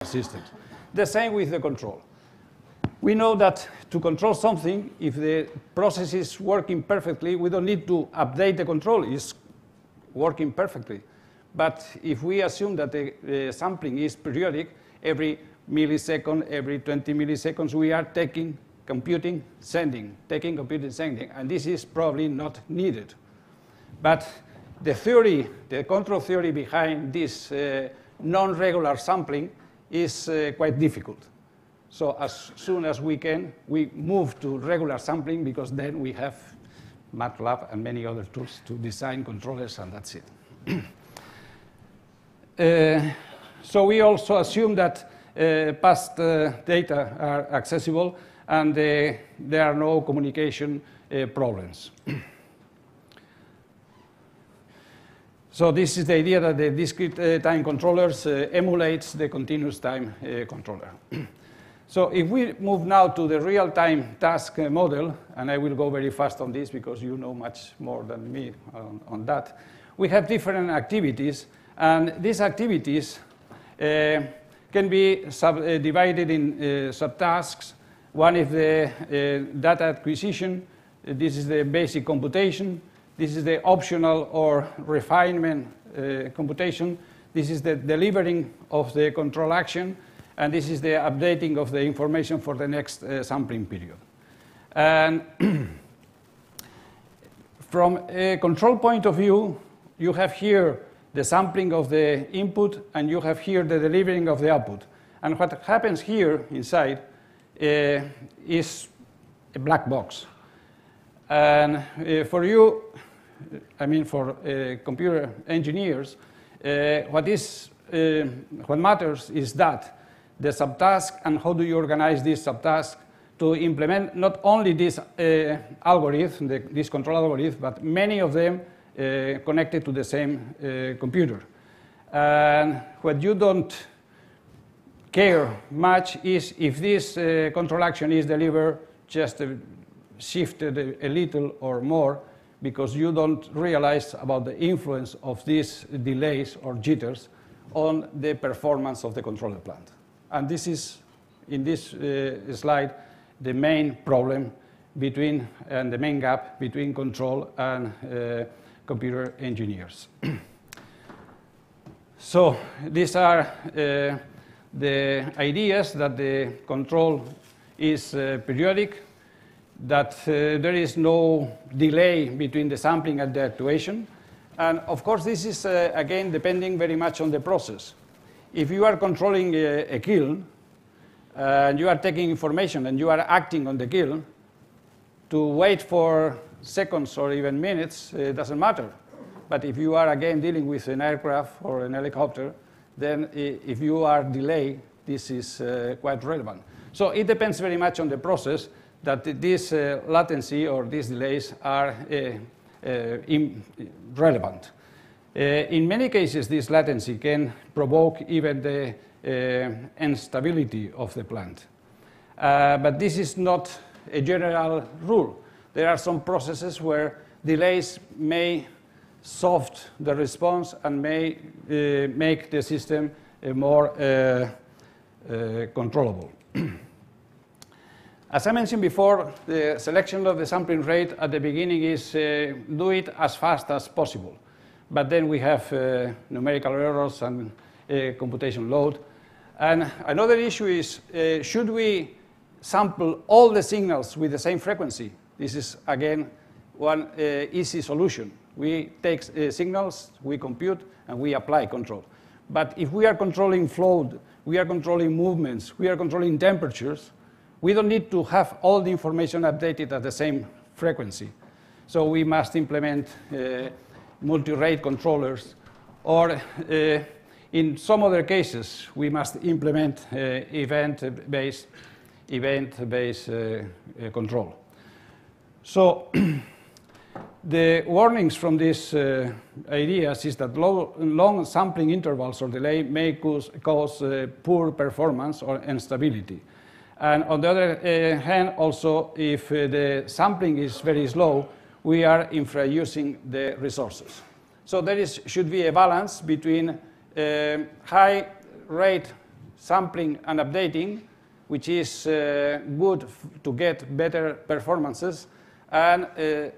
systems. The same with the control. We know that to control something, if the process is working perfectly, we don't need to update the control. It's working perfectly. But if we assume that the sampling is periodic, every millisecond, every 20 milliseconds, we are taking, computing, sending, taking, computing, sending. And this is probably not needed. But the theory, the control theory behind this non-regular sampling is quite difficult. So as soon as we can, we move to regular sampling because then we have MATLAB and many other tools to design controllers, and that's it. So we also assume that past data are accessible and there are no communication problems. So this is the idea that the discrete time controllers emulates the continuous time controller. So if we move now to the real-time task model, and I will go very fast on this because you know much more than me on that, we have different activities, and these activities can be divided in subtasks. One is the data acquisition. This is the basic computation. This is the optional or refinement computation. This is the delivering of the control action. And this is the updating of the information for the next sampling period. And from a control point of view, you have here the sampling of the input, and you have here the delivering of the output. And what happens here inside is a black box. And for you, I mean for computer engineers, what matters is that the subtask and how do you organize this subtask to implement not only this algorithm, this control algorithm, but many of them connected to the same computer. And what you don't care much is if this control action is delivered just shifted a little or more, because you don't realize about the influence of these delays or jitters on the performance of the controller plant. And this is, in this slide, the main problem between, and the main gap between control and computer engineers. So these are the ideas that the control is periodic, that there is no delay between the sampling and the actuation. And of course, this is, again, depending very much on the process. If you are controlling a kiln, and you are taking information and you are acting on the kiln, to wait for seconds or even minutes doesn't matter. But if you are, again, dealing with an aircraft or an helicopter, then if you are delayed, this is quite relevant. So it depends very much on the process that this latency or these delays are relevant. In many cases, this latency can provoke even the instability of the plant. But this is not a general rule. There are some processes where delays may soften the response and may make the system more controllable. As I mentioned before, the selection of the sampling rate at the beginning is do it as fast as possible. But then we have numerical errors and computation load. And another issue is, should we sample all the signals with the same frequency? This is, again, one easy solution. We take signals, we compute, and we apply control. But if we are controlling flow, we are controlling movements, we are controlling temperatures, we don't need to have all the information updated at the same frequency. So we must implement multi-rate controllers, or in some other cases, we must implement event-based control. So the warnings from these ideas is that long sampling intervals or delay may cause poor performance or instability. And on the other hand, also, if the sampling is very slow, we are infrausing the resources. So there should be a balance between high rate sampling and updating, which is good to get better performances, and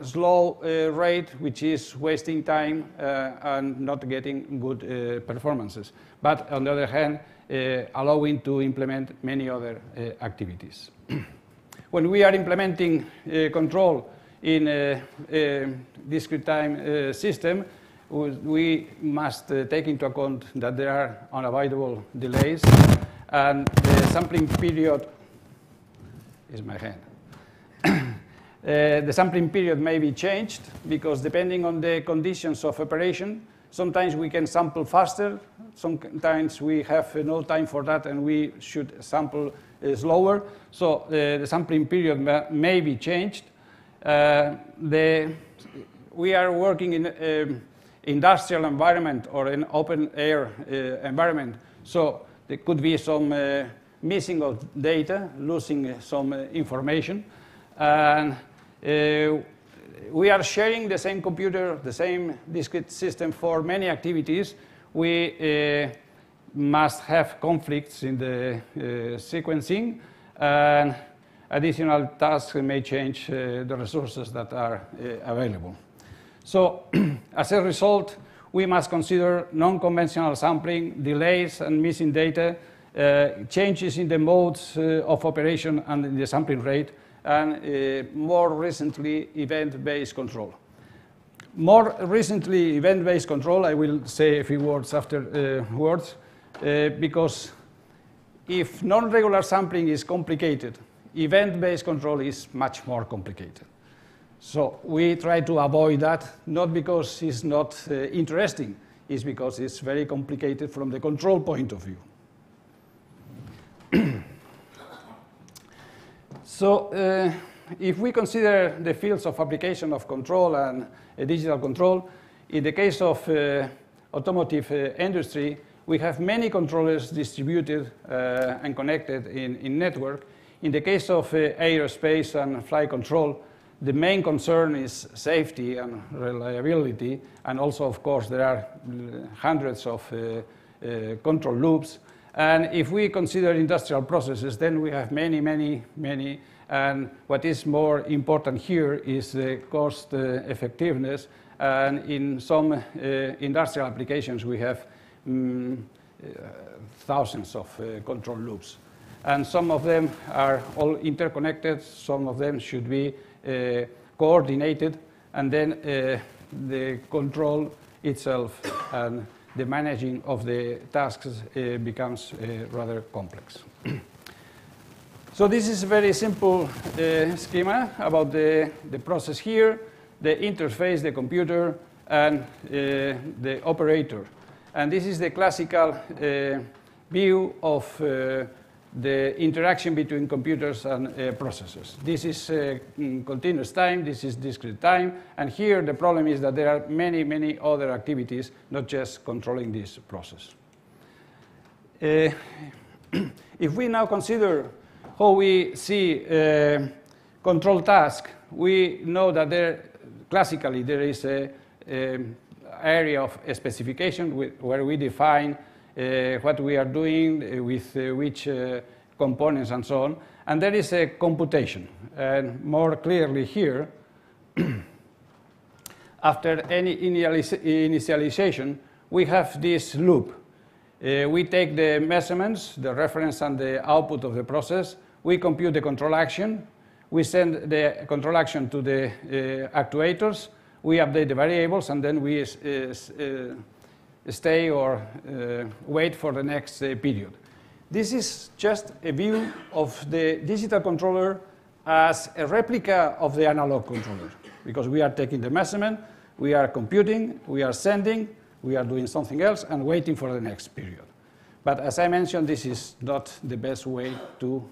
slow rate, which is wasting time and not getting good performances. But on the other hand, allowing to implement many other activities. When we are implementing control in a discrete time system, we must take into account that there are unavoidable delays, and the sampling period is my hand. The sampling period may be changed because depending on the conditions of operation, sometimes we can sample faster, sometimes we have no time for that and we should sample slower. So the sampling period may be changed. We are working in an industrial environment or an open air environment, so there could be some missing of data, losing some information. And we are sharing the same computer, the same discrete system for many activities. We must have conflicts in the sequencing, and additional tasks may change the resources that are available. So as a result, we must consider non-conventional sampling, delays and missing data, changes in the modes of operation and in the sampling rate, and more recently, event-based control. More recently, event-based control, I will say a few words afterwards, because if non-regular sampling is complicated, event-based control is much more complicated. So we try to avoid that, not because it's not interesting, it's because it's very complicated from the control point of view. So if we consider the fields of application of control and digital control, in the case of automotive industry, we have many controllers distributed and connected in network. In the case of aerospace and flight control, the main concern is safety and reliability, and also, of course, there are hundreds of control loops. And if we consider industrial processes, then we have many, and what is more important here is the cost effectiveness, and in some industrial applications we have thousands of control loops. And some of them are all interconnected, some of them should be coordinated, and then the control itself and the managing of the tasks becomes rather complex. So this is a very simple schema about the process here, the interface, the computer, and the operator. And this is the classical view of the interaction between computers and processors. This is continuous time, this is discrete time, and here the problem is that there are many other activities, not just controlling this process. If we now consider how we see control task, we know that classically there is an area of specification where we define what we are doing with which components and so on. And there is a computation. And more clearly here, after any initialization, we have this loop. We take the measurements, the reference and the output of the process. We compute the control action. We send the control action to the actuators. We update the variables, and then we stay or wait for the next period. This is just a view of the digital controller as a replica of the analog controller, because we are taking the measurement, we are computing, we are sending, we are doing something else, and waiting for the next period. But as I mentioned, this is not the best way to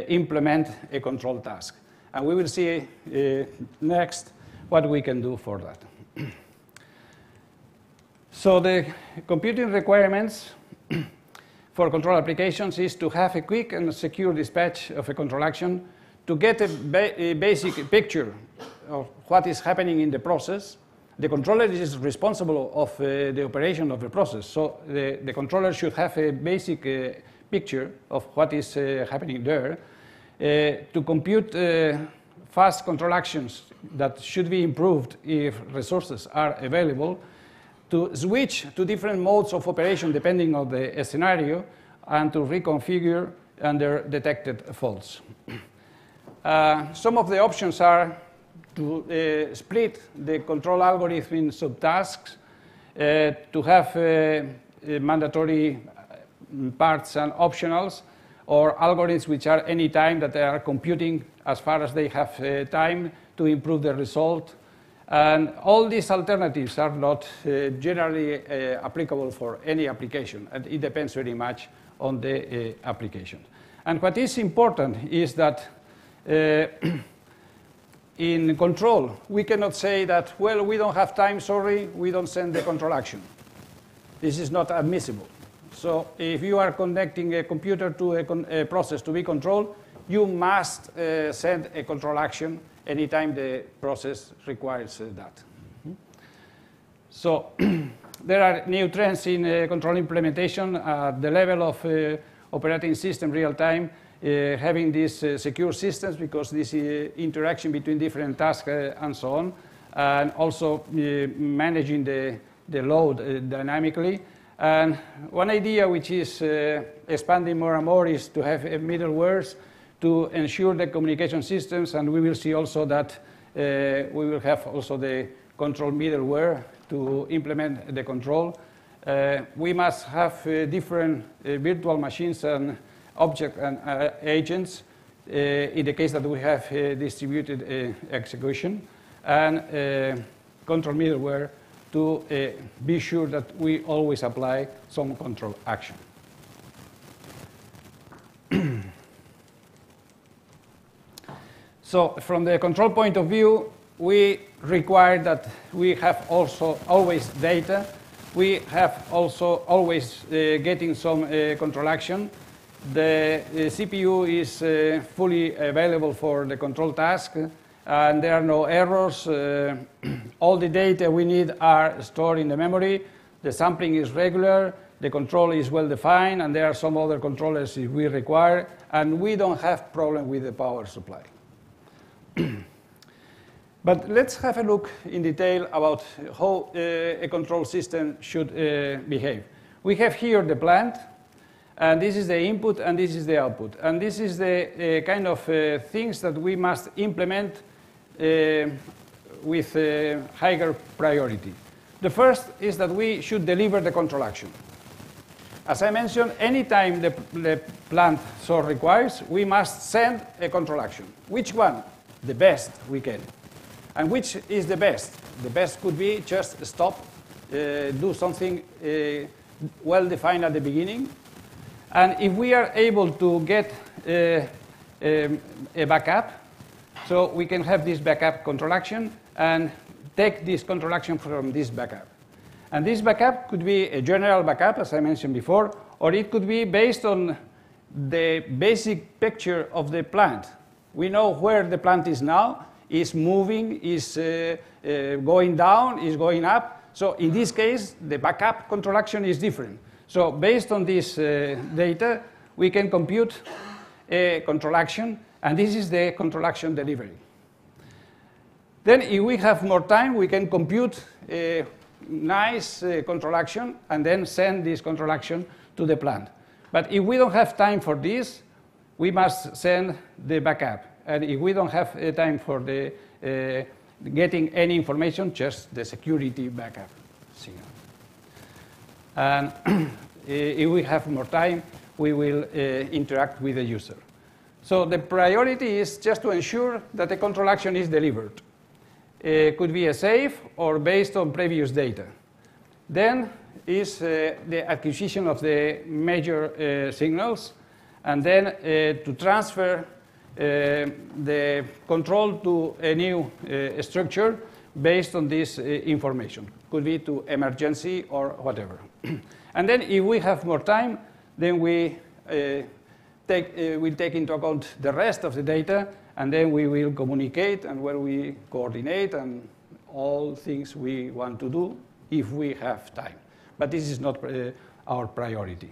implement a control task. And we will see next what we can do for that. So the computing requirements for control applications is to have a quick and secure dispatch of a control action, to get a basic picture of what is happening in the process, the controller is responsible of the operation of the process. So the controller should have a basic picture of what is happening there to compute fast control actions that should be improved if resources are available, to switch to different modes of operation depending on the scenario, and to reconfigure under detected faults. Some of the options are to split the control algorithm in subtasks, to have mandatory parts and optionals, or algorithms which are any time that they are computing as far as they have time to improve the result. And all these alternatives are not generally applicable for any application, and it depends very much on the application. And what is important is that in control, we cannot say that, well, we don't have time, sorry, we don't send the control action. This is not admissible. So if you are connecting a computer to a process to be controlled, you must send a control action anytime the process requires that. So there are new trends in control implementation at the level of operating system real time, having these secure systems, because this interaction between different tasks and so on, and also managing the load dynamically. And one idea which is expanding more and more is to have middlewares to ensure the communication systems, and we will see also that we will have also the control middleware to implement the control. We must have different virtual machines and objects and agents in the case that we have distributed execution, and control middleware to be sure that we always apply some control action. So from the control point of view, we require that we have also always data. We have also always getting some control action. The CPU is fully available for the control task, and there are no errors. All the data we need are stored in the memory. The sampling is regular. The control is well defined, and there are some other controllers if we require, and we don't have problem with the power supply. But let's have a look in detail about how a control system should behave. We have here the plant, and this is the input, and this is the output. And this is the kind of things that we must implement with higher priority. The first is that we should deliver the control action. As I mentioned, anytime the plant so requires, we must send a control action. Which one? The best we can. And which is the best? The best could be just stop, do something well defined at the beginning. And if we are able to get a backup, so we can have this backup control action and take this control action from this backup. And this backup could be a general backup, as I mentioned before, or it could be based on the basic picture of the plant. We know where the plant is now, is moving, is going down, is going up. So in this case, the backup control action is different. So based on this data, we can compute a control action, and this is the control action delivery. Then if we have more time, we can compute a nice control action and then send this control action to the plant. But if we don't have time for this, we must send the backup. And if we don't have time for the getting any information, just the security backup signal. And if we have more time, we will interact with the user. So the priority is just to ensure that the control action is delivered. It could be a safe or based on previous data. Then is the acquisition of the major signals, and then to transfer the control to a new structure based on this information. Could be to emergency or whatever. And then if we have more time, then we will take into account the rest of the data, and then we will communicate and where we coordinate and all things we want to do if we have time. But this is not our priority.